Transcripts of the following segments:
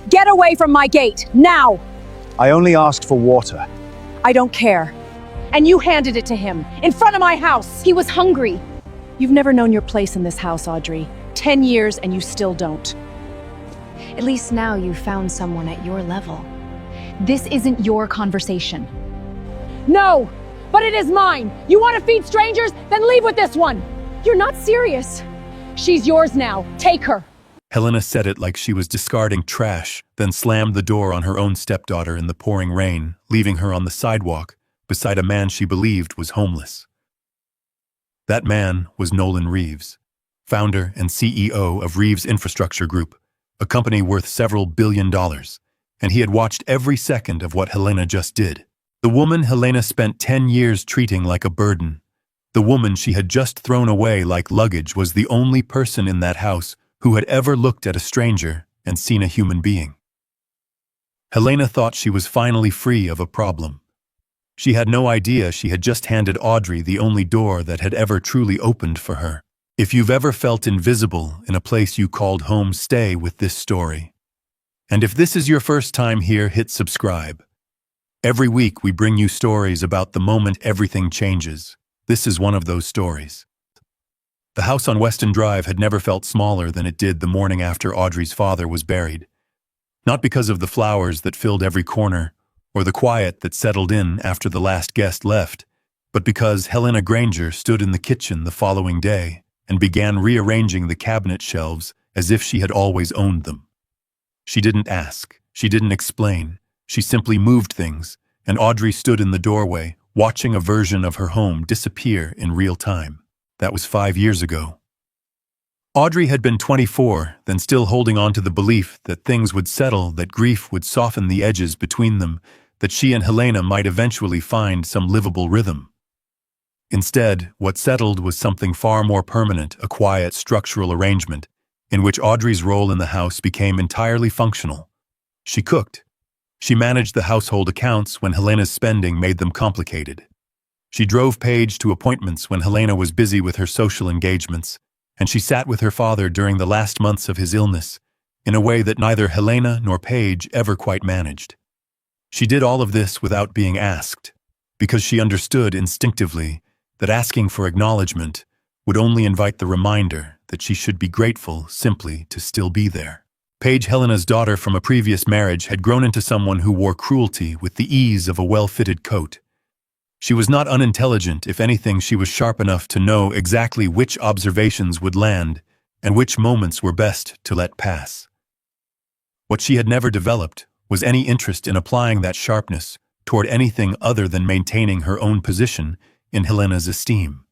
Get away from my gate, now! I only asked for water. I don't care. And you handed it to him, in front of my house. He was hungry. You've never known your place in this house, Audrey. 10 years and you still don't. At least now you've found someone at your level. This isn't your conversation. No, but it is mine. You want to feed strangers? Then leave with this one. You're not serious. She's yours now. Take her. Helena said it like she was discarding trash, then slammed the door on her own stepdaughter in the pouring rain, leaving her on the sidewalk beside a man she believed was homeless. That man was Nolan Reeves, founder and CEO of Reeves Infrastructure Group, a company worth several $1 billion, and he had watched every second of what Helena just did. The woman Helena spent 10 years treating like a burden, the woman she had just thrown away like luggage, was the only person in that house who had ever looked at a stranger and seen a human being. Helena thought she was finally free of a problem. She had no idea she had just handed Audrey the only door that had ever truly opened for her. If you've ever felt invisible in a place you called home, stay with this story. And if this is your first time here, hit subscribe. Every week we bring you stories about the moment everything changes. This is one of those stories. The house on Weston Drive had never felt smaller than it did the morning after Audrey's father was buried. Not because of the flowers that filled every corner, or the quiet that settled in after the last guest left, but because Helena Granger stood in the kitchen the following day and began rearranging the cabinet shelves as if she had always owned them. She didn't ask, she didn't explain, she simply moved things, and Audrey stood in the doorway, watching a version of her home disappear in real time. That was 5 years ago. Audrey had been 24, then still holding on to the belief that things would settle, that grief would soften the edges between them, that she and Helena might eventually find some livable rhythm. Instead, what settled was something far more permanent, a quiet, structural arrangement, in which Audrey's role in the house became entirely functional. She cooked. She managed the household accounts when Helena's spending made them complicated. She drove Paige to appointments when Helena was busy with her social engagements, and she sat with her father during the last months of his illness, in a way that neither Helena nor Paige ever quite managed. She did all of this without being asked, because she understood instinctively that asking for acknowledgement would only invite the reminder that she should be grateful simply to still be there. Paige, Helena's daughter from a previous marriage, had grown into someone who wore cruelty with the ease of a well-fitted coat. She was not unintelligent. If anything, she was sharp enough to know exactly which observations would land and which moments were best to let pass. What she had never developed was any interest in applying that sharpness toward anything other than maintaining her own position in Helena's esteem.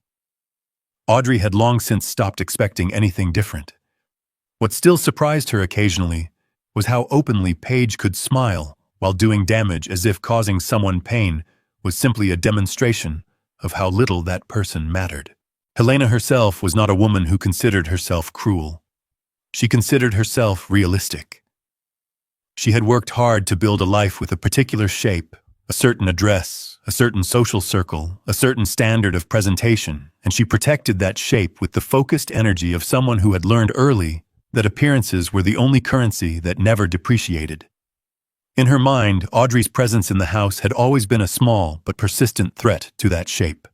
Audrey had long since stopped expecting anything different. What still surprised her occasionally was how openly Paige could smile while doing damage, as if causing someone pain was simply a demonstration of how little that person mattered. Helena herself was not a woman who considered herself cruel. She considered herself realistic. She had worked hard to build a life with a particular shape, a certain address, a certain social circle, a certain standard of presentation, and she protected that shape with the focused energy of someone who had learned early that appearances were the only currency that never depreciated. In her mind, Audrey's presence in the house had always been a small but persistent threat to that shape.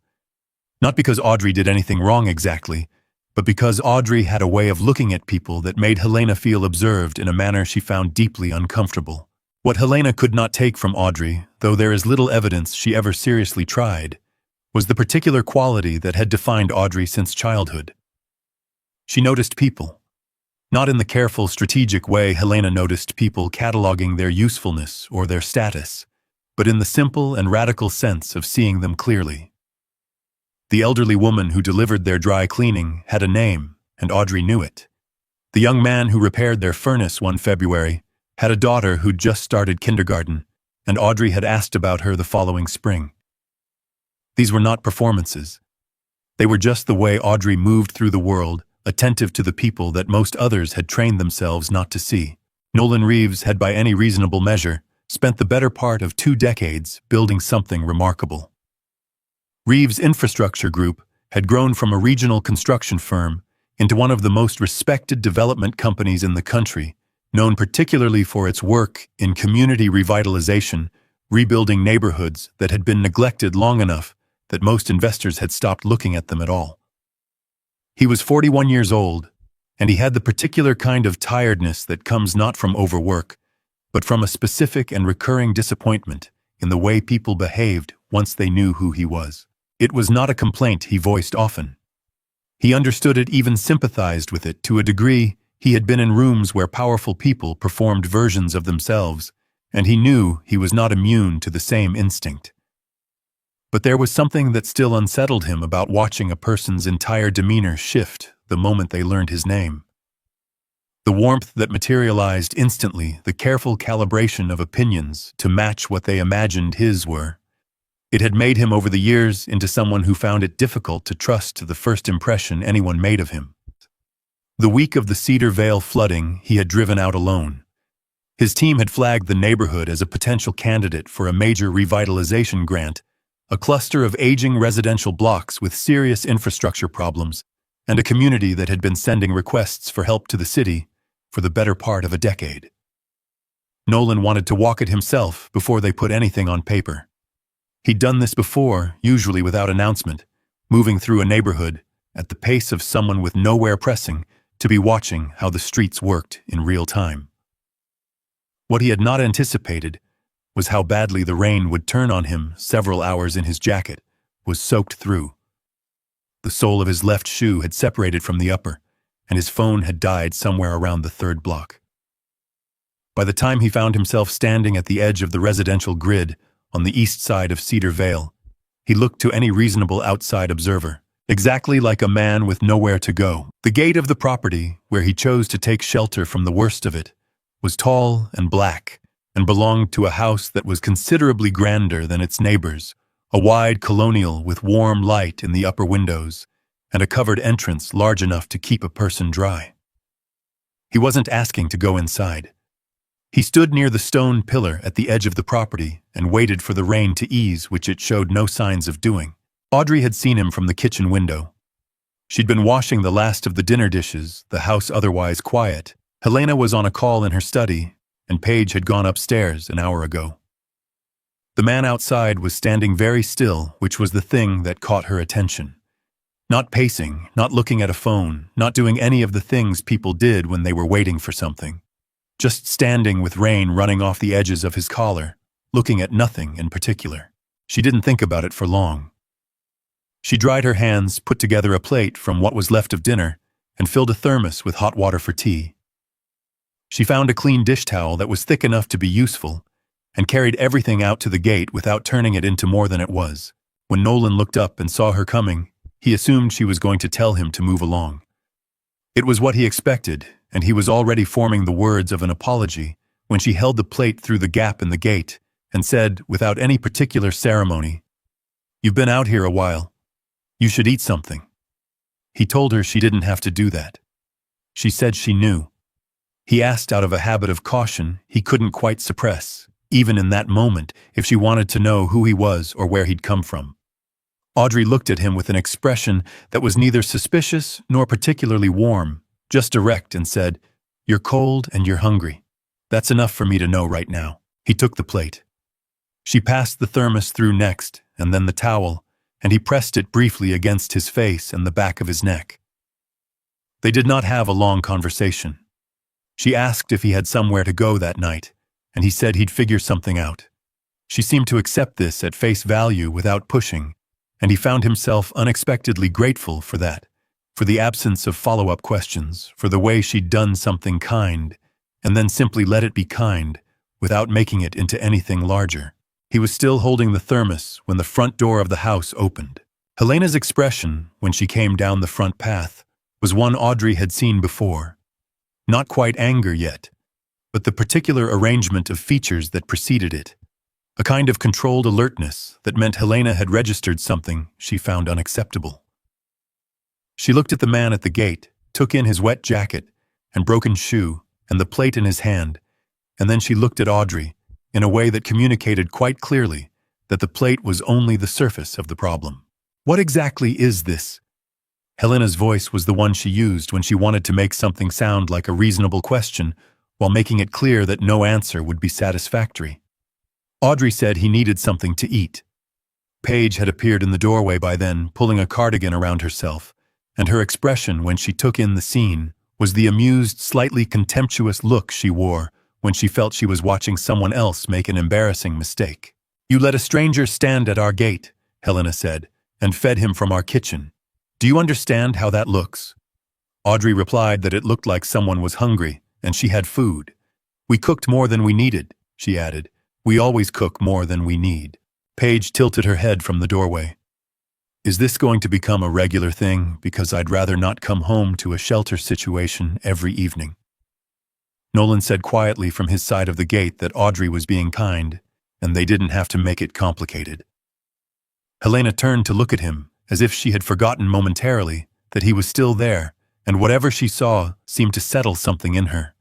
Not because Audrey did anything wrong exactly, but because Audrey had a way of looking at people that made Helena feel observed in a manner she found deeply uncomfortable. What Helena could not take from Audrey, though there is little evidence she ever seriously tried, was the particular quality that had defined Audrey since childhood. She noticed people. Not in the careful, strategic way Helena noticed people cataloging their usefulness or their status, but in the simple and radical sense of seeing them clearly. The elderly woman who delivered their dry cleaning had a name, and Audrey knew it. The young man who repaired their furnace one February had a daughter who'd just started kindergarten, and Audrey had asked about her the following spring. These were not performances. They were just the way Audrey moved through the world, attentive to the people that most others had trained themselves not to see. Nolan Reeves had, by any reasonable measure, spent the better part of 2 decades building something remarkable. Reeves Infrastructure Group had grown from a regional construction firm into one of the most respected development companies in the country, known particularly for its work in community revitalization, rebuilding neighborhoods that had been neglected long enough that most investors had stopped looking at them at all. He was 41 years old, and he had the particular kind of tiredness that comes not from overwork, but from a specific and recurring disappointment in the way people behaved once they knew who he was. It was not a complaint he voiced often. He understood it, even sympathized with it to a degree. He had been in rooms where powerful people performed versions of themselves, and he knew he was not immune to the same instinct. But there was something that still unsettled him about watching a person's entire demeanor shift the moment they learned his name. The warmth that materialized instantly, the careful calibration of opinions to match what they imagined his were. It had made him over the years into someone who found it difficult to trust the first impression anyone made of him. The week of the Cedar Vale flooding, he had driven out alone. His team had flagged the neighborhood as a potential candidate for a major revitalization grant, a cluster of aging residential blocks with serious infrastructure problems, and a community that had been sending requests for help to the city for the better part of a decade. Nolan wanted to walk it himself before they put anything on paper. He'd done this before, usually without announcement, moving through a neighborhood at the pace of someone with nowhere pressing to be watching how the streets worked in real time. What he had not anticipated was how badly the rain would turn on him. Several hours in his jacket was soaked through. The sole of his left shoe had separated from the upper, and his phone had died somewhere around the third block. By the time he found himself standing at the edge of the residential grid on the east side of Cedar Vale, he looked to any reasonable outside observer exactly like a man with nowhere to go. The gate of the property, where he chose to take shelter from the worst of it, was tall and black and belonged to a house that was considerably grander than its neighbors, a wide colonial with warm light in the upper windows and a covered entrance large enough to keep a person dry. He wasn't asking to go inside. He stood near the stone pillar at the edge of the property and waited for the rain to ease, which it showed no signs of doing. Audrey had seen him from the kitchen window. She'd been washing the last of the dinner dishes, the house otherwise quiet. Helena was on a call in her study, and Paige had gone upstairs an hour ago. The man outside was standing very still, which was the thing that caught her attention. Not pacing, not looking at a phone, not doing any of the things people did when they were waiting for something. Just standing with rain running off the edges of his collar, looking at nothing in particular. She didn't think about it for long. She dried her hands, put together a plate from what was left of dinner, and filled a thermos with hot water for tea. She found a clean dish towel that was thick enough to be useful, and carried everything out to the gate without turning it into more than it was. When Nolan looked up and saw her coming, he assumed she was going to tell him to move along. It was what he expected, and he was already forming the words of an apology when she held the plate through the gap in the gate and said, without any particular ceremony, "You've been out here a while. You should eat something." He told her she didn't have to do that. She said she knew. He asked out of a habit of caution he couldn't quite suppress, even in that moment, if she wanted to know who he was or where he'd come from. Audrey looked at him with an expression that was neither suspicious nor particularly warm, just direct, and said, "You're cold and you're hungry. That's enough for me to know right now." He took the plate. She passed the thermos through next, and then the towel, and he pressed it briefly against his face and the back of his neck. They did not have a long conversation. She asked if he had somewhere to go that night, and he said he'd figure something out. She seemed to accept this at face value without pushing, and he found himself unexpectedly grateful for that, for the absence of follow-up questions, for the way she'd done something kind, and then simply let it be kind, without making it into anything larger. He was still holding the thermos when the front door of the house opened. Helena's expression, when she came down the front path, was one Audrey had seen before. Not quite anger yet, but the particular arrangement of features that preceded it. A kind of controlled alertness that meant Helena had registered something she found unacceptable. She looked at the man at the gate, took in his wet jacket and broken shoe and the plate in his hand, and then she looked at Audrey in a way that communicated quite clearly that the plate was only the surface of the problem. "What exactly is this?" Helena's voice was the one she used when she wanted to make something sound like a reasonable question while making it clear that no answer would be satisfactory. Audrey said he needed something to eat. Paige had appeared in the doorway by then, pulling a cardigan around herself, and her expression when she took in the scene was the amused, slightly contemptuous look she wore when she felt she was watching someone else make an embarrassing mistake. "You let a stranger stand at our gate," Helena said, "and fed him from our kitchen. Do you understand how that looks?" Audrey replied that it looked like someone was hungry, and she had food. "We cooked more than we needed," she added. "We always cook more than we need." Paige tilted her head from the doorway. "Is this going to become a regular thing, because I'd rather not come home to a shelter situation every evening?" Nolan said quietly from his side of the gate that Audrey was being kind, and they didn't have to make it complicated. Helena turned to look at him, as if she had forgotten momentarily that he was still there, and whatever she saw seemed to settle something in her.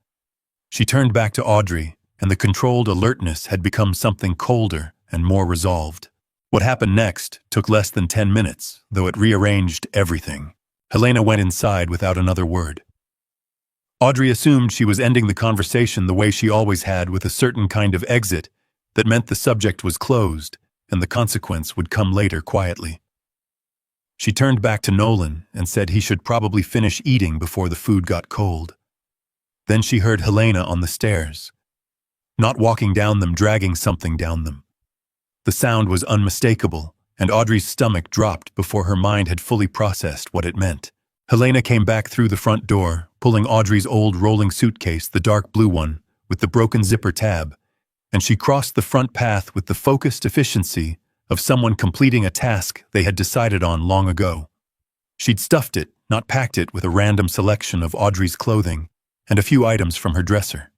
She turned back to Audrey, and the controlled alertness had become something colder and more resolved. What happened next took less than 10 minutes, though it rearranged everything. Helena went inside without another word. Audrey assumed she was ending the conversation the way she always had, with a certain kind of exit that meant the subject was closed and the consequence would come later quietly. She turned back to Nolan and said he should probably finish eating before the food got cold. Then she heard Helena on the stairs, not walking down them, dragging something down them. The sound was unmistakable, and Audrey's stomach dropped before her mind had fully processed what it meant. Helena came back through the front door, pulling Audrey's old rolling suitcase, the dark blue one, with the broken zipper tab, and she crossed the front path with the focused efficiency of someone completing a task they had decided on long ago. She'd stuffed it, not packed it, with a random selection of Audrey's clothing and a few items from her dresser.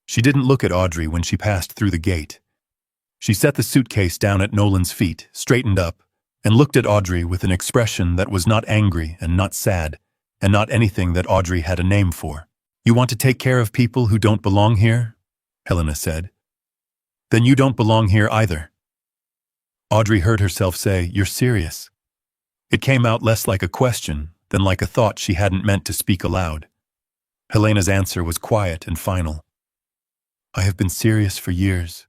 She didn't look at Audrey when she passed through the gate. She set the suitcase down at Nolan's feet, straightened up, and looked at Audrey with an expression that was not angry and not sad, and not anything that Audrey had a name for. "You want to take care of people who don't belong here?" Helena said. "Then you don't belong here either." Audrey heard herself say, "You're serious?" It came out less like a question than like a thought she hadn't meant to speak aloud. Helena's answer was quiet and final. "I have been serious for years.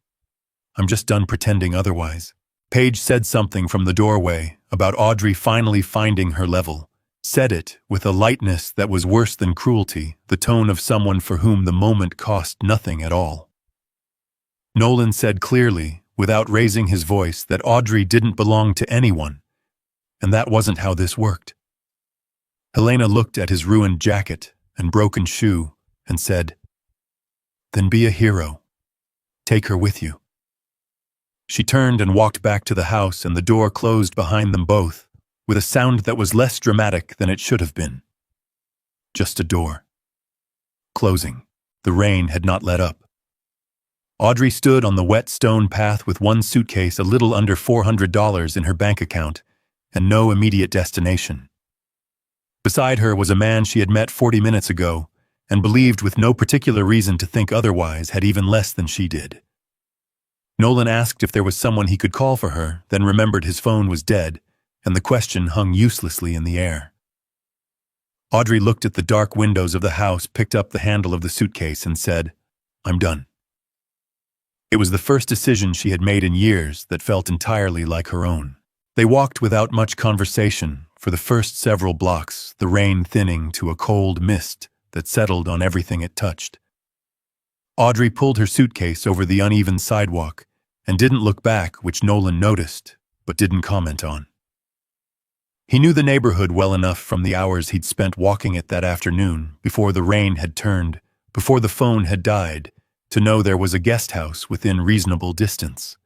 I'm just done pretending otherwise." Paige said something from the doorway about Audrey finally finding her level, said it with a lightness that was worse than cruelty, the tone of someone for whom the moment cost nothing at all. Nolan said clearly, without raising his voice, that Audrey didn't belong to anyone, and that wasn't how this worked. Helena looked at his ruined jacket and broken shoe and said, "Then be a hero. Take her with you." She turned and walked back to the house, and the door closed behind them both, with a sound that was less dramatic than it should have been. Just a door. Closing. The rain had not let up. Audrey stood on the wet stone path with one suitcase, a little under $400 in her bank account, and no immediate destination. Beside her was a man she had met 40 minutes ago, and believed with no particular reason to think otherwise had even less than she did. Nolan asked if there was someone he could call for her, then remembered his phone was dead, and the question hung uselessly in the air. Audrey looked at the dark windows of the house, picked up the handle of the suitcase, and said, "I'm done." It was the first decision she had made in years that felt entirely like her own. They walked without much conversation for the first several blocks, the rain thinning to a cold mist that settled on everything it touched. Audrey pulled her suitcase over the uneven sidewalk and didn't look back, which Nolan noticed, but didn't comment on. He knew the neighborhood well enough from the hours he'd spent walking it that afternoon, before the rain had turned, before the phone had died, to know there was a guest house within reasonable distance.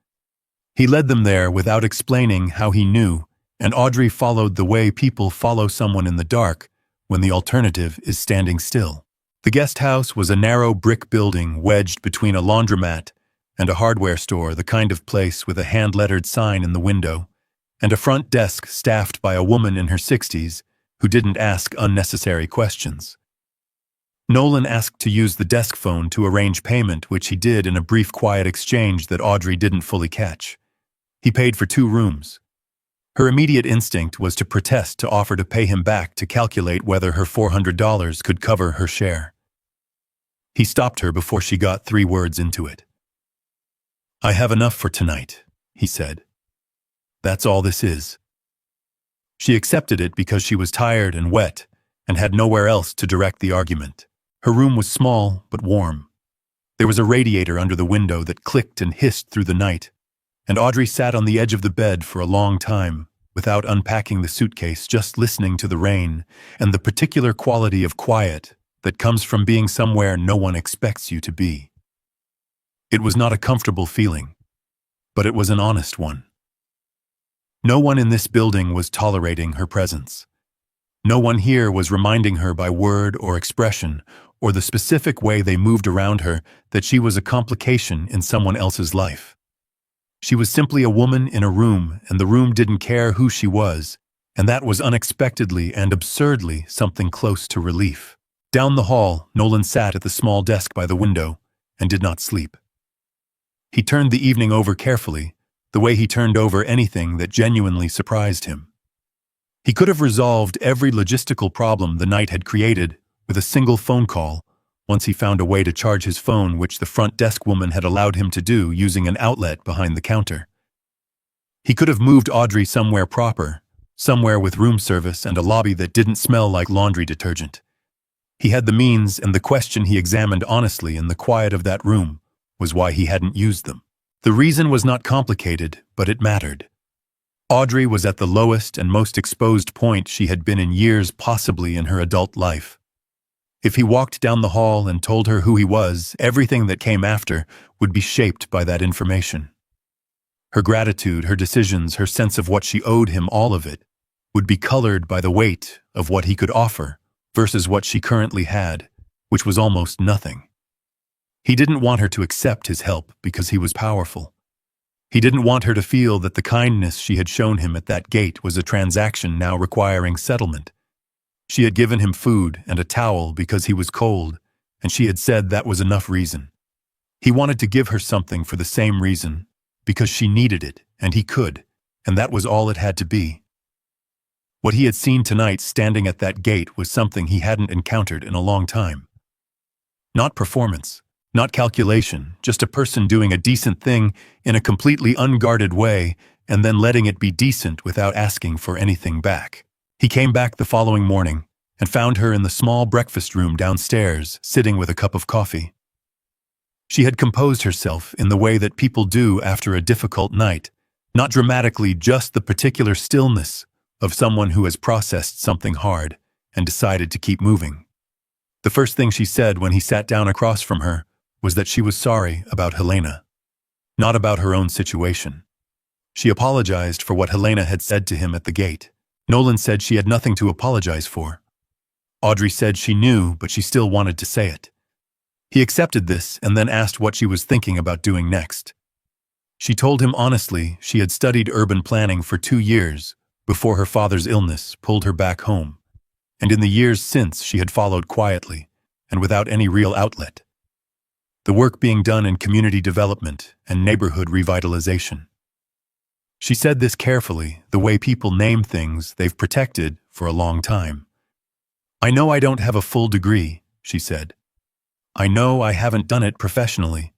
He led them there without explaining how he knew, and Audrey followed the way people follow someone in the dark when the alternative is standing still. The guest house was a narrow brick building wedged between a laundromat and a hardware store, the kind of place with a hand-lettered sign in the window, and a front desk staffed by a woman in her 60s who didn't ask unnecessary questions. Nolan asked to use the desk phone to arrange payment, which he did in a brief, quiet exchange that Audrey didn't fully catch. He paid for 2 rooms. Her immediate instinct was to protest, to offer to pay him back, to calculate whether her $400 could cover her share. He stopped her before she got 3 words into it. "I have enough for tonight," he said. "That's all this is." She accepted it because she was tired and wet and had nowhere else to direct the argument. Her room was small but warm. There was a radiator under the window that clicked and hissed through the night, and Audrey sat on the edge of the bed for a long time without unpacking the suitcase, just listening to the rain and the particular quality of quiet that comes from being somewhere no one expects you to be. It was not a comfortable feeling, but it was an honest one. No one in this building was tolerating her presence. No one here was reminding her by word or expression or the specific way they moved around her that she was a complication in someone else's life. She was simply a woman in a room, and the room didn't care who she was, and that was unexpectedly and absurdly something close to relief. Down the hall, Nolan sat at the small desk by the window and did not sleep. He turned the evening over carefully, the way he turned over anything that genuinely surprised him. He could have resolved every logistical problem the night had created with a single phone call once he found a way to charge his phone, which the front desk woman had allowed him to do using an outlet behind the counter. He could have moved Audrey somewhere proper, somewhere with room service and a lobby that didn't smell like laundry detergent. He had the means, and the question he examined honestly in the quiet of that room was why he hadn't used them. The reason was not complicated, but it mattered. Audrey was at the lowest and most exposed point she had been in years, possibly in her adult life. If he walked down the hall and told her who he was, everything that came after would be shaped by that information. Her gratitude, her decisions, her sense of what she owed him, all of it, would be colored by the weight of what he could offer versus what she currently had, which was almost nothing. He didn't want her to accept his help because he was powerful. He didn't want her to feel that the kindness she had shown him at that gate was a transaction now requiring settlement. She had given him food and a towel because he was cold, and she had said that was enough reason. He wanted to give her something for the same reason, because she needed it, and he could, and that was all it had to be. What he had seen tonight standing at that gate was something he hadn't encountered in a long time. Not performance. Not calculation, just a person doing a decent thing in a completely unguarded way and then letting it be decent without asking for anything back. He came back the following morning and found her in the small breakfast room downstairs, sitting with a cup of coffee. She had composed herself in the way that people do after a difficult night, not dramatically, just the particular stillness of someone who has processed something hard and decided to keep moving. The first thing she said when he sat down across from her was that she was sorry about Helena, not about her own situation. She apologized for what Helena had said to him at the gate. Nolan said she had nothing to apologize for. Audrey said she knew, but she still wanted to say it. He accepted this and then asked what she was thinking about doing next. She told him honestly she had studied urban planning for 2 years before her father's illness pulled her back home, and in the years since she had followed quietly and without any real outlet. The work being done in community development and neighborhood revitalization. She said this carefully, the way people name things they've protected for a long time. "I know I don't have a full degree," she said. "I know I haven't done it professionally,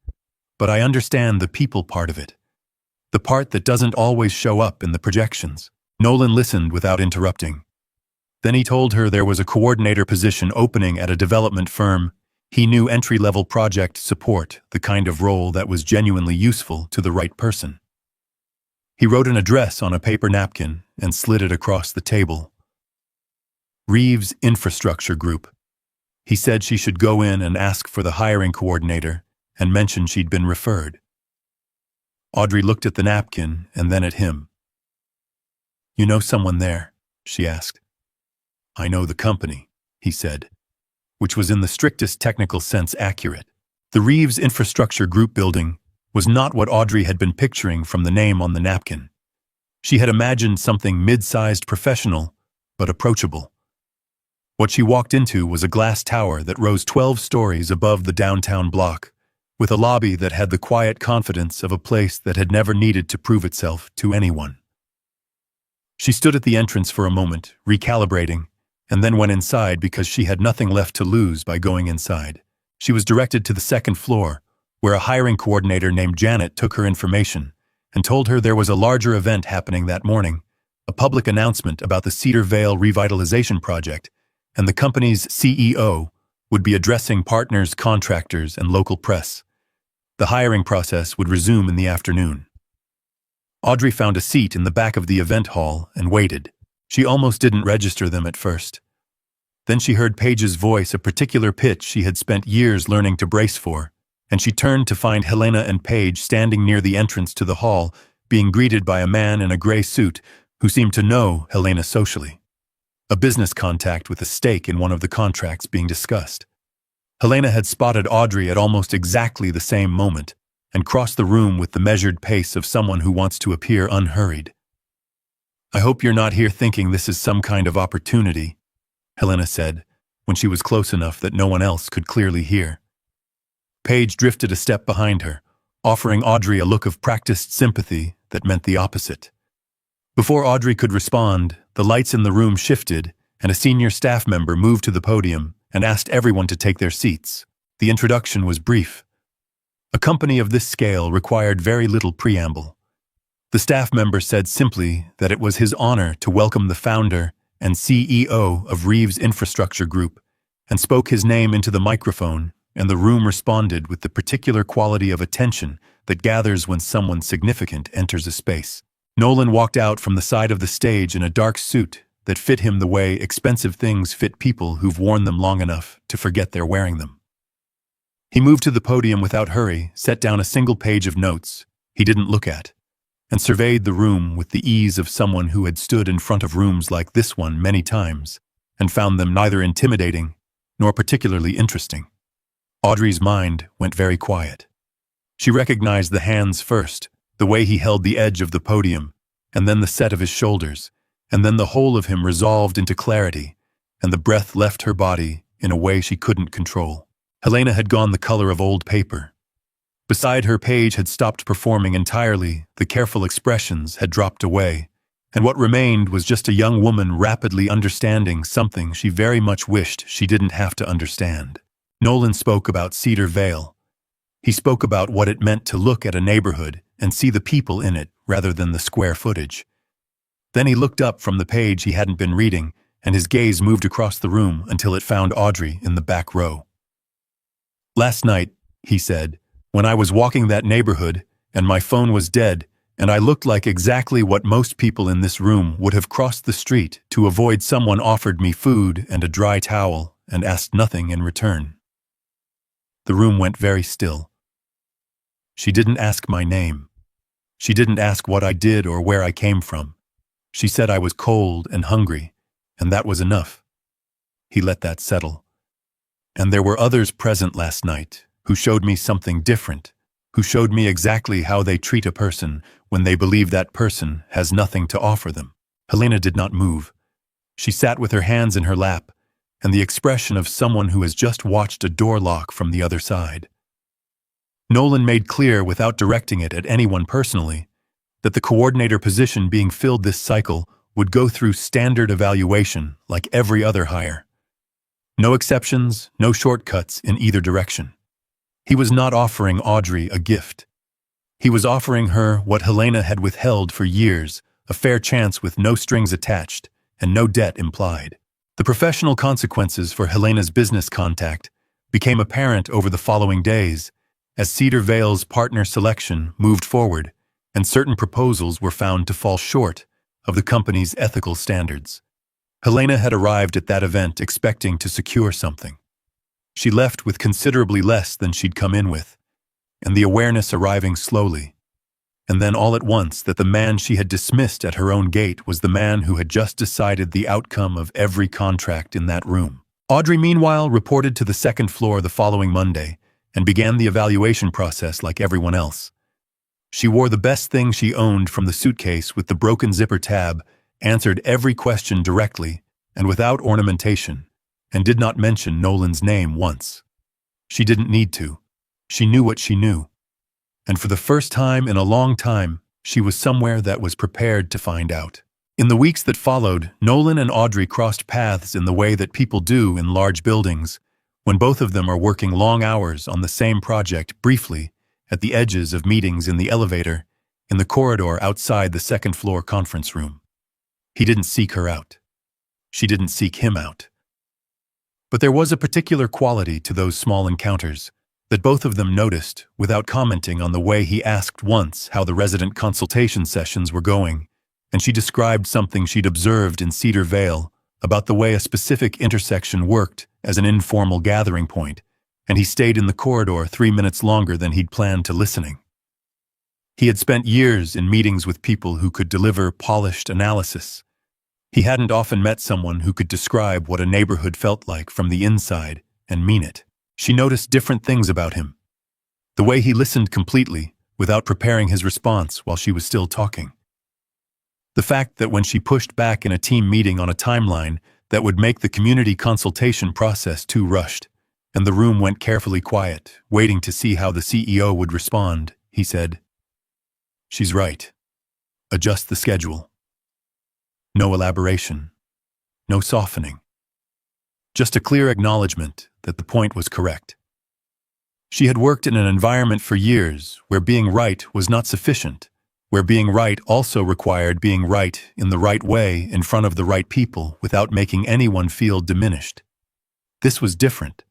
but I understand the people part of it. The part that doesn't always show up in the projections." Nolan listened without interrupting. Then he told her there was a coordinator position opening at a development firm. He knew entry-level project support, the kind of role that was genuinely useful to the right person. He wrote an address on a paper napkin and slid it across the table. Reeves Infrastructure Group. He said she should go in and ask for the hiring coordinator and mention she'd been referred. Audrey looked at the napkin and then at him. "You know someone there?" she asked. "I know the company," he said, which was in the strictest technical sense accurate. The Reeves Infrastructure Group building was not what Audrey had been picturing from the name on the napkin. She had imagined something mid-sized, professional, but approachable. What she walked into was a glass tower that rose 12 stories above the downtown block, with a lobby that had the quiet confidence of a place that had never needed to prove itself to anyone. She stood at the entrance for a moment, recalibrating, and then went inside because she had nothing left to lose by going inside. She was directed to the second floor, where a hiring coordinator named Janet took her information and told her there was a larger event happening that morning, a public announcement about the Cedar Vale Revitalization Project, and the company's CEO would be addressing partners, contractors, and local press. The hiring process would resume in the afternoon. Audrey found a seat in the back of the event hall and waited. She almost didn't register them at first. Then she heard Paige's voice, a particular pitch she had spent years learning to brace for, and she turned to find Helena and Paige standing near the entrance to the hall, being greeted by a man in a gray suit who seemed to know Helena socially. A business contact with a stake in one of the contracts being discussed. Helena had spotted Audrey at almost exactly the same moment and crossed the room with the measured pace of someone who wants to appear unhurried. "I hope you're not here thinking this is some kind of opportunity," Helena said, when she was close enough that no one else could clearly hear. Paige drifted a step behind her, offering Audrey a look of practiced sympathy that meant the opposite. Before Audrey could respond, the lights in the room shifted, and a senior staff member moved to the podium and asked everyone to take their seats. The introduction was brief. A company of this scale required very little preamble. The staff member said simply that it was his honor to welcome the founder and CEO of Reeves Infrastructure Group, and spoke his name into the microphone, and the room responded with the particular quality of attention that gathers when someone significant enters a space. Nolan walked out from the side of the stage in a dark suit that fit him the way expensive things fit people who've worn them long enough to forget they're wearing them. He moved to the podium without hurry, set down a single page of notes he didn't look at, and surveyed the room with the ease of someone who had stood in front of rooms like this one many times and found them neither intimidating nor particularly interesting. Audrey's mind went very quiet. She recognized the hands first, the way he held the edge of the podium, and then the set of his shoulders, and then the whole of him resolved into clarity, and the breath left her body in a way she couldn't control. Helena had gone the color of old paper. Beside her, Paige had stopped performing entirely, the careful expressions had dropped away, and what remained was just a young woman rapidly understanding something she very much wished she didn't have to understand. Nolan spoke about Cedar Vale. He spoke about what it meant to look at a neighborhood and see the people in it rather than the square footage. Then he looked up from the page he hadn't been reading, and his gaze moved across the room until it found Audrey in the back row. "Last night," he said, "when I was walking that neighborhood, and my phone was dead, and I looked like exactly what most people in this room would have crossed the street to avoid someone offered me food and a dry towel and asked nothing in return." The room went very still. She didn't ask my name. She didn't ask what I did or where I came from. She said I was cold and hungry, and that was enough. He let that settle. And there were others present last night who showed me something different, who showed me exactly how they treat a person when they believe that person has nothing to offer them. Helena did not move. She sat with her hands in her lap, and the expression of someone who has just watched a door lock from the other side. Nolan made clear, without directing it at anyone personally, that the coordinator position being filled this cycle would go through standard evaluation like every other hire. No exceptions, no shortcuts in either direction. He was not offering Audrey a gift. He was offering her what Helena had withheld for years, a fair chance with no strings attached and no debt implied. The professional consequences for Helena's business contact became apparent over the following days as Cedar Vale's partner selection moved forward and certain proposals were found to fall short of the company's ethical standards. Helena had arrived at that event expecting to secure something. She left with considerably less than she'd come in with, and the awareness arriving slowly. And then all at once that the man she had dismissed at her own gate was the man who had just decided the outcome of every contract in that room. Audrey, meanwhile, reported to the second floor the following Monday and began the evaluation process like everyone else. She wore the best thing she owned from the suitcase with the broken zipper tab, answered every question directly and without ornamentation, and did not mention Nolan's name once. She didn't need to. She knew what she knew. And for the first time in a long time, she was somewhere that was prepared to find out. In the weeks that followed, Nolan and Audrey crossed paths in the way that people do in large buildings, when both of them are working long hours on the same project briefly at the edges of meetings in the elevator, in the corridor outside the second-floor conference room. He didn't seek her out. She didn't seek him out. But there was a particular quality to those small encounters that both of them noticed without commenting on the way he asked once how the resident consultation sessions were going, and she described something she'd observed in Cedar Vale about the way a specific intersection worked as an informal gathering point, and he stayed in the corridor 3 minutes longer than he'd planned to listening. He had spent years in meetings with people who could deliver polished analysis. He hadn't often met someone who could describe what a neighborhood felt like from the inside and mean it. She noticed different things about him. The way he listened completely, without preparing his response while she was still talking. The fact that when she pushed back in a team meeting on a timeline that would make the community consultation process too rushed, and the room went carefully quiet, waiting to see how the CEO would respond, he said, "She's right. Adjust the schedule." No elaboration. No softening. Just a clear acknowledgement that the point was correct. She had worked in an environment for years where being right was not sufficient, where being right also required being right in the right way in front of the right people without making anyone feel diminished. This was different.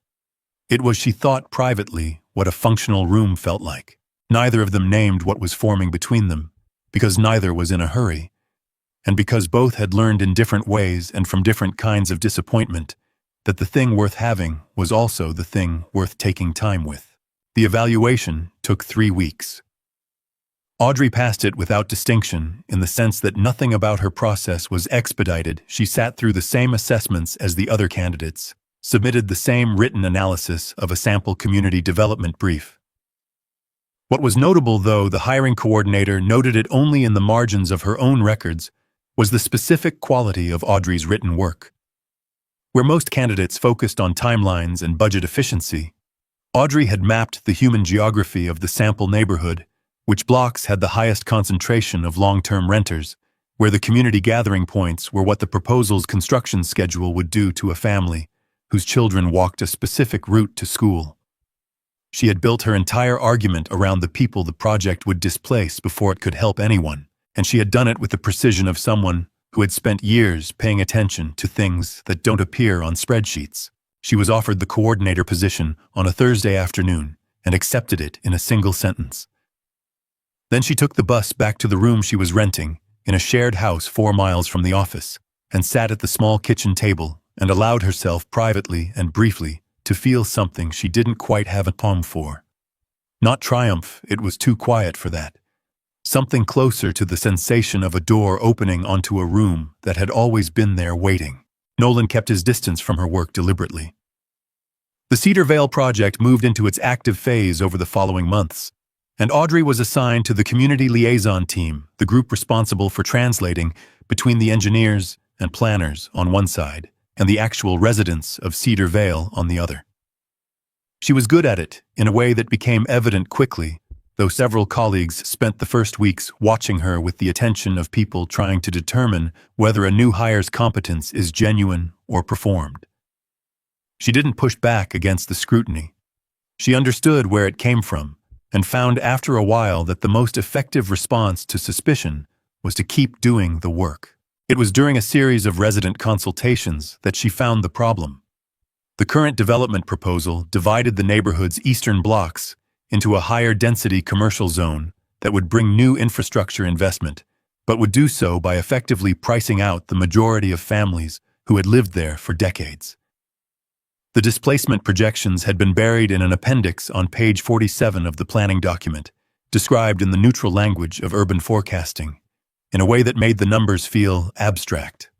It was, she thought privately, what a functional room felt like. Neither of them named what was forming between them, because neither was in a hurry, and because both had learned in different ways and from different kinds of disappointment that the thing worth having was also the thing worth taking time with. The evaluation took 3 weeks. Audrey passed it without distinction in the sense that nothing about her process was expedited. She sat through the same assessments as the other candidates, submitted the same written analysis of a sample community development brief. What was notable, though the hiring coordinator noted it only in the margins of her own records, was the specific quality of Audrey's written work. Where most candidates focused on timelines and budget efficiency, Audrey had mapped the human geography of the sample neighborhood, which blocks had the highest concentration of long-term renters, where the community gathering points were what the proposal's construction schedule would do to a family whose children walked a specific route to school. She had built her entire argument around the people the project would displace before it could help anyone, and she had done it with the precision of someone who had spent years paying attention to things that don't appear on spreadsheets. She was offered the coordinator position on a Thursday afternoon and accepted it in a single sentence. Then she took the bus back to the room she was renting in a shared house 4 miles from the office and sat at the small kitchen table and allowed herself privately and briefly to feel something she didn't quite have a poem for. Not triumph, it was too quiet for that. Something closer to the sensation of a door opening onto a room that had always been there waiting. Nolan kept his distance from her work deliberately. The Cedar Vale project moved into its active phase over the following months, and Audrey was assigned to the community liaison team, the group responsible for translating between the engineers and planners on one side and the actual residents of Cedar Vale on the other. She was good at it in a way that became evident quickly, though several colleagues spent the first weeks watching her with the attention of people trying to determine whether a new hire's competence is genuine or performed. She didn't push back against the scrutiny. She understood where it came from and found after a while that the most effective response to suspicion was to keep doing the work. It was during a series of resident consultations that she found the problem. The current development proposal divided the neighborhood's eastern blocks into a higher density commercial zone that would bring new infrastructure investment, but would do so by effectively pricing out the majority of families who had lived there for decades. The displacement projections had been buried in an appendix on page 47 of the planning document, described in the neutral language of urban forecasting, in a way that made the numbers feel abstract.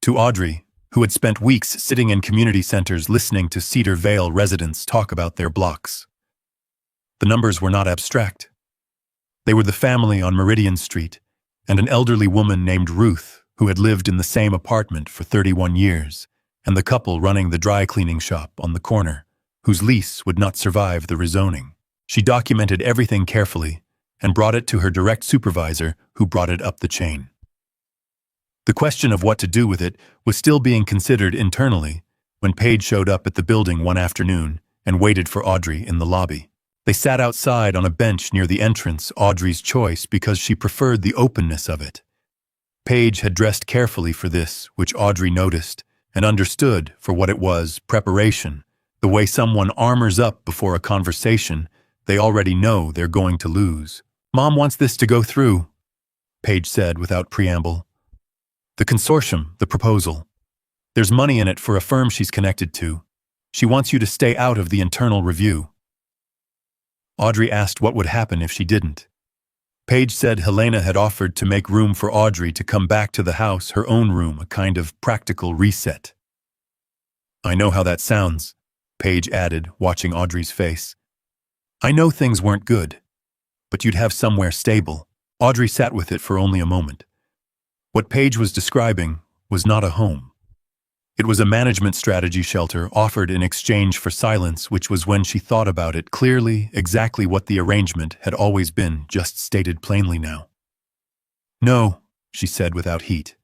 To Audrey, who had spent weeks sitting in community centers listening to Cedar Vale residents talk about their blocks, the numbers were not abstract. They were the family on Meridian Street and an elderly woman named Ruth who had lived in the same apartment for 31 years, and the couple running the dry cleaning shop on the corner, whose lease would not survive the rezoning. She documented everything carefully and brought it to her direct supervisor, who brought it up the chain. The question of what to do with it was still being considered internally when Paige showed up at the building one afternoon and waited for Audrey in the lobby. They sat outside on a bench near the entrance, Audrey's choice because she preferred the openness of it. Paige had dressed carefully for this, which Audrey noticed and understood for what it was, preparation, the way someone armors up before a conversation they already know they're going to lose. "Mom wants this to go through," Paige said without preamble. "The consortium, the proposal. There's money in it for a firm she's connected to. She wants you to stay out of the internal review." Audrey asked what would happen if she didn't. Paige said Helena had offered to make room for Audrey to come back to the house, her own room, a kind of practical reset. "I know how that sounds," Paige added, watching Audrey's face. "I know things weren't good, but you'd have somewhere stable." Audrey sat with it for only a moment. What Paige was describing was not a home. It was a management strategy shelter offered in exchange for silence, which was, when she thought about it clearly, exactly what the arrangement had always been, just stated plainly now. "No," she said without heat.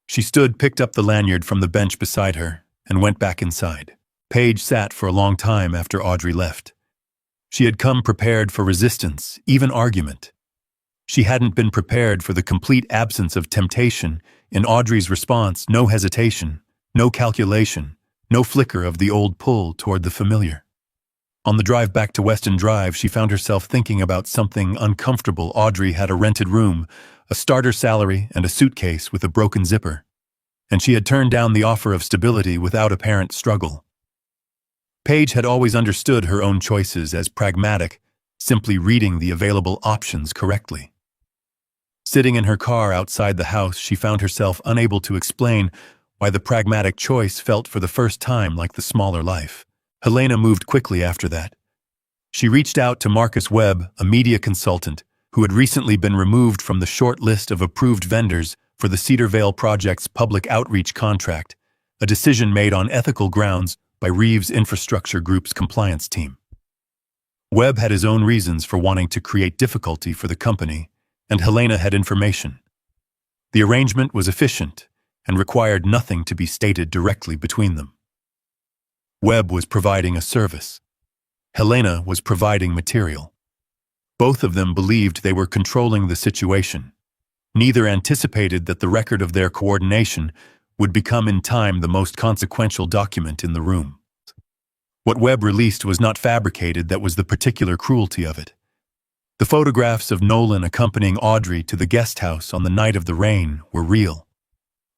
She stood, picked up the lanyard from the bench beside her, and went back inside. Paige sat for a long time after Audrey left. She had come prepared for resistance, even argument. She hadn't been prepared for the complete absence of temptation. In Audrey's response, no hesitation, no calculation, no flicker of the old pull toward the familiar. On the drive back to Weston Drive, she found herself thinking about something uncomfortable. Audrey had a rented room, a starter salary, and a suitcase with a broken zipper. And she had turned down the offer of stability without apparent struggle. Paige had always understood her own choices as pragmatic, simply reading the available options correctly. Sitting in her car outside the house, she found herself unable to explain why the pragmatic choice felt for the first time like the smaller life. Helena moved quickly after that. She reached out to Marcus Webb, a media consultant who had recently been removed from the short list of approved vendors for the Cedar Vale project's public outreach contract, a decision made on ethical grounds by Reeves Infrastructure Group's compliance team. Webb had his own reasons for wanting to create difficulty for the company, and Helena had information. The arrangement was efficient and required nothing to be stated directly between them. Webb was providing a service. Helena was providing material. Both of them believed they were controlling the situation. Neither anticipated that the record of their coordination would become in time the most consequential document in the room. What Webb released was not fabricated, that was the particular cruelty of it. The photographs of Nolan accompanying Audrey to the guest house on the night of the rain were real.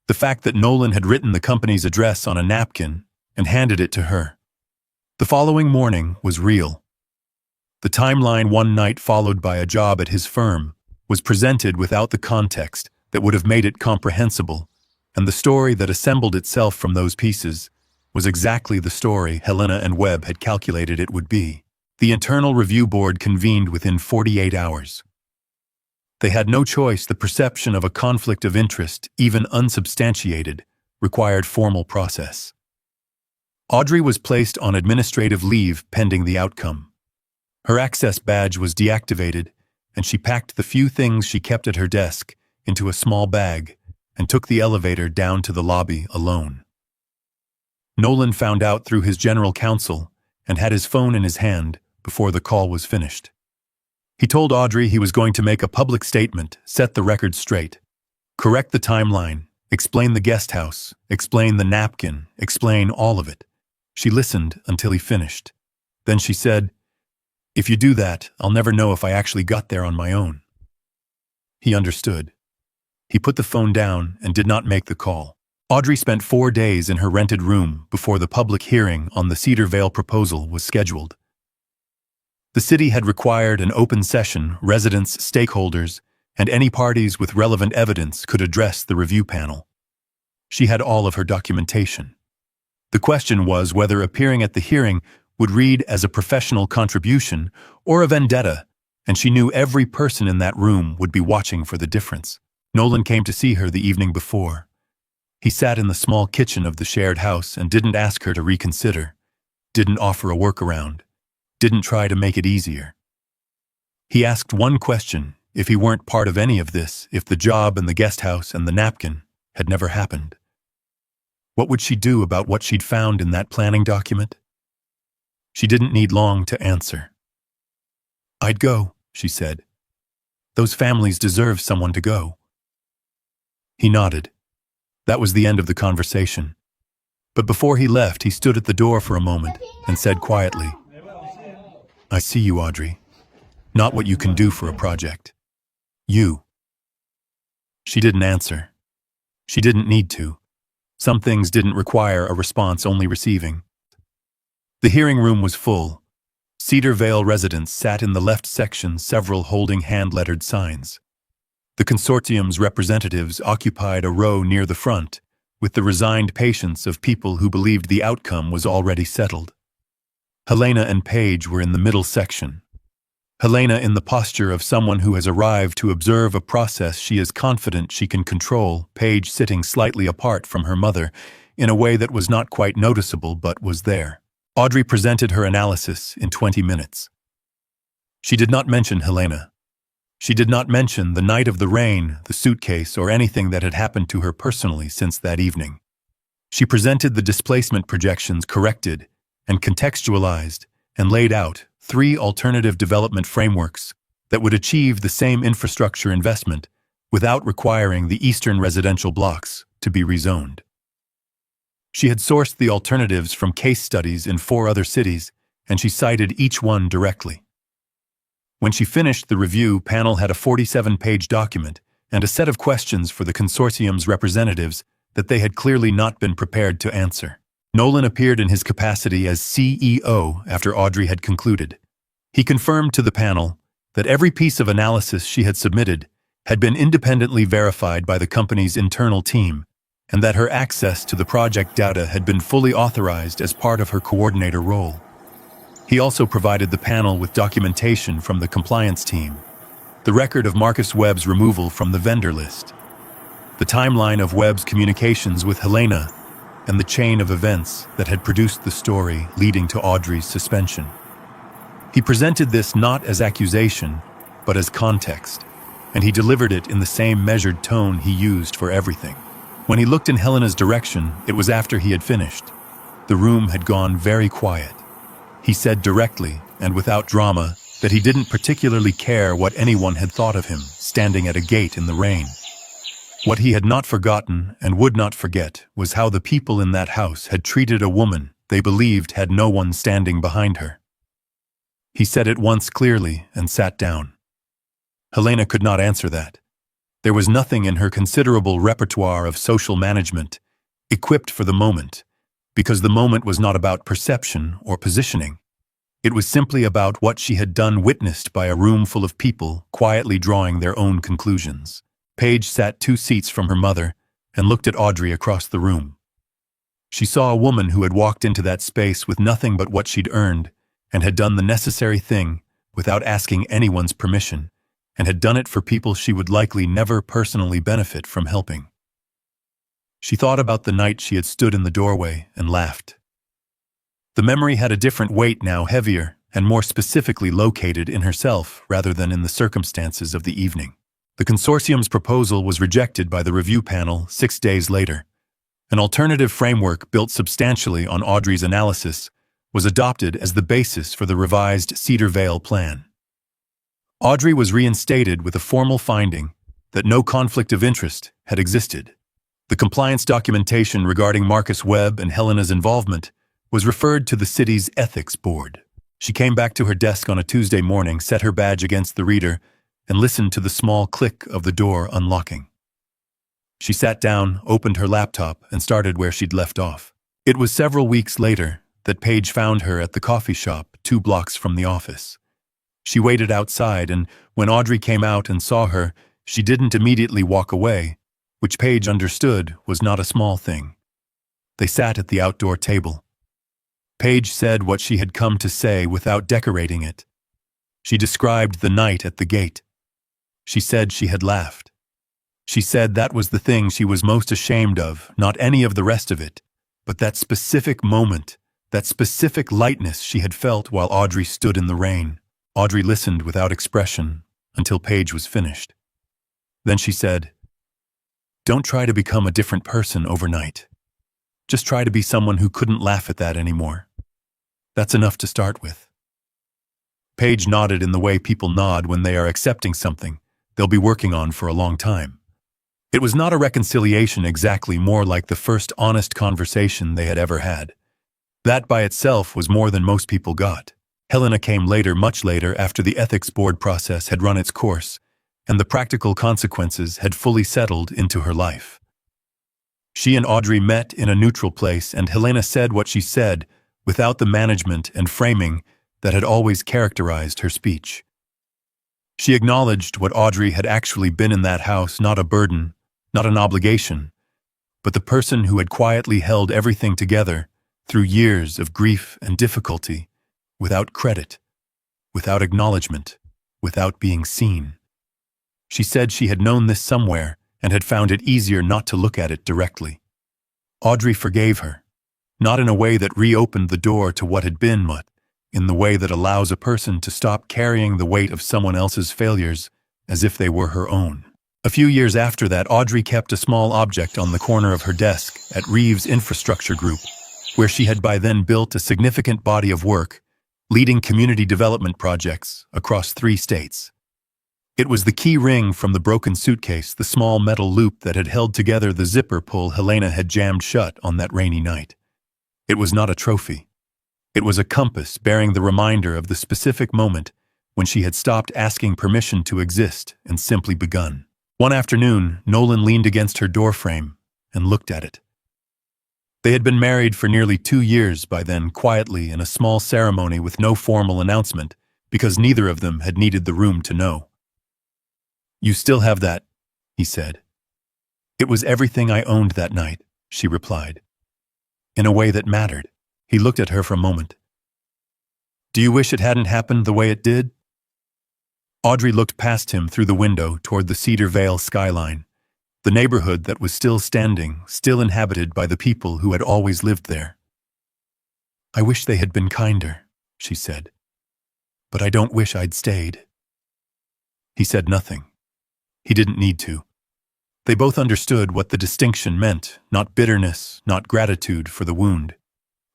The fact that Nolan had written the company's address on a napkin and handed it to her the following morning was real. The timeline, one night followed by a job at his firm, was presented without the context that would have made it comprehensible, and the story that assembled itself from those pieces was exactly the story Helena and Webb had calculated it would be. The internal review board convened within 48 hours. They had no choice. The perception of a conflict of interest, even unsubstantiated, required formal process. Audrey was placed on administrative leave pending the outcome. Her access badge was deactivated, and she packed the few things she kept at her desk into a small bag and took the elevator down to the lobby alone. Nolan found out through his general counsel and had his phone in his hand before the call was finished. He told Audrey he was going to make a public statement, set the record straight, correct the timeline, explain the guest house, explain the napkin, explain all of it. She listened until he finished. Then she said, "If you do that, I'll never know if I actually got there on my own." He understood. He put the phone down and did not make the call. Audrey spent 4 days in her rented room before the public hearing on the Cedar Vale proposal was scheduled. The city had required an open session. Residents, stakeholders, and any parties with relevant evidence could address the review panel. She had all of her documentation. The question was whether appearing at the hearing would read as a professional contribution or a vendetta, and she knew every person in that room would be watching for the difference. Nolan came to see her the evening before. He sat in the small kitchen of the shared house and didn't ask her to reconsider, didn't offer a workaround, didn't try to make it easier. He asked one question: if he weren't part of any of this, if the job and the guest house and the napkin had never happened. What would she do about what she'd found in that planning document? She didn't need long to answer. "I'd go," she said. "Those families deserve someone to go." He nodded. That was the end of the conversation. But before he left, he stood at the door for a moment and said quietly, "I see you, Audrey. Not what you can do for a project. You." She didn't answer. She didn't need to. Some things didn't require a response, only receiving. The hearing room was full. Cedar Vale residents sat in the left section, several holding hand-lettered signs. The consortium's representatives occupied a row near the front, with the resigned patience of people who believed the outcome was already settled. Helena and Paige were in the middle section. Helena in the posture of someone who has arrived to observe a process she is confident she can control, Paige sitting slightly apart from her mother, in a way that was not quite noticeable but was there. Audrey presented her analysis in 20 minutes. She did not mention Helena. She did not mention the night of the rain, the suitcase, or anything that had happened to her personally since that evening. She presented the displacement projections corrected and contextualized and laid out 3 alternative development frameworks that would achieve the same infrastructure investment without requiring the eastern residential blocks to be rezoned. She had sourced the alternatives from case studies in 4 other cities, and she cited each one directly. When she finished, the review panel had a 47-page document and a set of questions for the consortium's representatives that they had clearly not been prepared to answer. Nolan appeared in his capacity as CEO after Audrey had concluded. He confirmed to the panel that every piece of analysis she had submitted had been independently verified by the company's internal team, and that her access to the project data had been fully authorized as part of her coordinator role. He also provided the panel with documentation from the compliance team, the record of Marcus Webb's removal from the vendor list, the timeline of Webb's communications with Helena, and the chain of events that had produced the story leading to Audrey's suspension. He presented this not as accusation, but as context, and he delivered it in the same measured tone he used for everything. When he looked in Helena's direction, it was after he had finished. The room had gone very quiet. He said directly, and without drama, that he didn't particularly care what anyone had thought of him, standing at a gate in the rain. What he had not forgotten and would not forget was how the people in that house had treated a woman they believed had no one standing behind her. He said it once clearly and sat down. Helena could not answer that. There was nothing in her considerable repertoire of social management equipped for the moment, because the moment was not about perception or positioning. It was simply about what she had done, witnessed by a room full of people quietly drawing their own conclusions. Paige sat 2 seats from her mother and looked at Audrey across the room. She saw a woman who had walked into that space with nothing but what she'd earned and had done the necessary thing without asking anyone's permission, and had done it for people she would likely never personally benefit from helping. She thought about the night she had stood in the doorway and laughed. The memory had a different weight now, heavier and more specifically located in herself rather than in the circumstances of the evening. The consortium's proposal was rejected by the review panel 6 days later. An alternative framework built substantially on Audrey's analysis was adopted as the basis for the revised Cedar Vale plan. Audrey was reinstated with a formal finding that no conflict of interest had existed. The compliance documentation regarding Marcus Webb and Helena's involvement was referred to the city's ethics board. She came back to her desk on a Tuesday morning, set her badge against the reader, and listened to the small click of the door unlocking. She sat down, opened her laptop, and started where she'd left off. It was several weeks later that Paige found her at the coffee shop 2 blocks from the office. She waited outside, and when Audrey came out and saw her, she didn't immediately walk away, which Paige understood was not a small thing. They sat at the outdoor table. Paige said what she had come to say without decorating it. She described the night at the gate. She said she had laughed. She said that was the thing she was most ashamed of, not any of the rest of it, but that specific moment, that specific lightness she had felt while Audrey stood in the rain. Audrey listened without expression until Paige was finished. Then she said, "Don't try to become a different person overnight. Just try to be someone who couldn't laugh at that anymore. That's enough to start with. Paige nodded in the way people nod when they are accepting something they'll be working on for a long time. It was not a reconciliation exactly, more like the first honest conversation they had ever had. That by itself was more than most people got. Helena came later, much later, after the ethics board process had run its course, and the practical consequences had fully settled into her life. She and Audrey met in a neutral place, and Helena said what she said without the management and framing that had always characterized her speech. She acknowledged what Audrey had actually been in that house, not a burden, not an obligation, but the person who had quietly held everything together through years of grief and difficulty, without credit, without acknowledgement, without being seen. She said she had known this somewhere and had found it easier not to look at it directly. Audrey forgave her, not in a way that reopened the door to what had been, but in the way that allows a person to stop carrying the weight of someone else's failures as if they were her own. A few years after that, Audrey kept a small object on the corner of her desk at Reeves Infrastructure Group, where she had by then built a significant body of work, leading community development projects across 3 states. It was the key ring from the broken suitcase, the small metal loop that had held together the zipper pull Helena had jammed shut on that rainy night. It was not a trophy. It was a compass bearing the reminder of the specific moment when she had stopped asking permission to exist and simply begun. One afternoon, Nolan leaned against her doorframe and looked at it. They had been married for nearly 2 years by then, quietly in a small ceremony with no formal announcement, because neither of them had needed the room to know. "You still have that," he said. "It was everything I owned that night," she replied. In a way that mattered. He looked at her for a moment. "Do you wish it hadn't happened the way it did?" Audrey looked past him through the window toward the Cedar Vale skyline, the neighborhood that was still standing, still inhabited by the people who had always lived there. "I wish they had been kinder," she said. "But I don't wish I'd stayed." He said nothing. He didn't need to. They both understood what the distinction meant, not bitterness, not gratitude for the wound.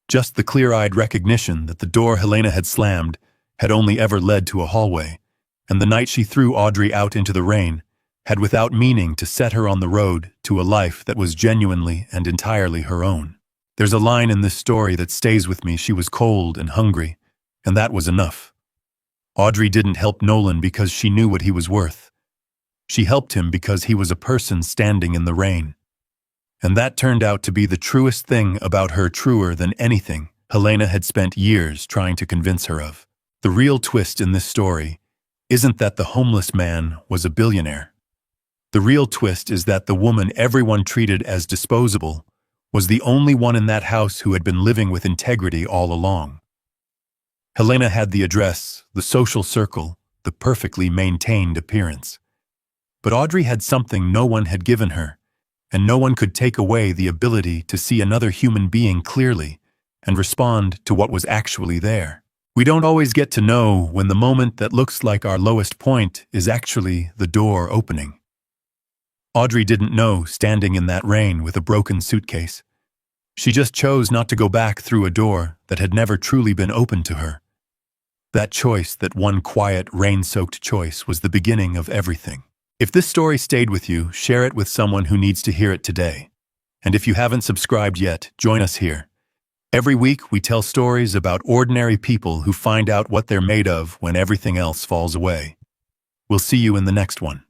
Just the clear-eyed recognition that the door Helena had slammed had only ever led to a hallway, and the night she threw Audrey out into the rain had without meaning to set her on the road to a life that was genuinely and entirely her own. There's a line in this story that stays with me: "She was cold and hungry, and that was enough." Audrey didn't help Nolan because she knew what he was worth. She helped him because he was a person standing in the rain. And that turned out to be the truest thing about her, truer than anything Helena had spent years trying to convince her of. The real twist in this story isn't that the homeless man was a billionaire. The real twist is that the woman everyone treated as disposable was the only one in that house who had been living with integrity all along. Helena had the address, the social circle, the perfectly maintained appearance. But Audrey had something no one had given her, and no one could take away the ability to see another human being clearly and respond to what was actually there. We don't always get to know when the moment that looks like our lowest point is actually the door opening. Audrey didn't know, standing in that rain with a broken suitcase. She just chose not to go back through a door that had never truly been open to her. That choice, that one quiet, rain-soaked choice, was the beginning of everything. If this story stayed with you, share it with someone who needs to hear it today. And if you haven't subscribed yet, join us here. Every week, we tell stories about ordinary people who find out what they're made of when everything else falls away. We'll see you in the next one.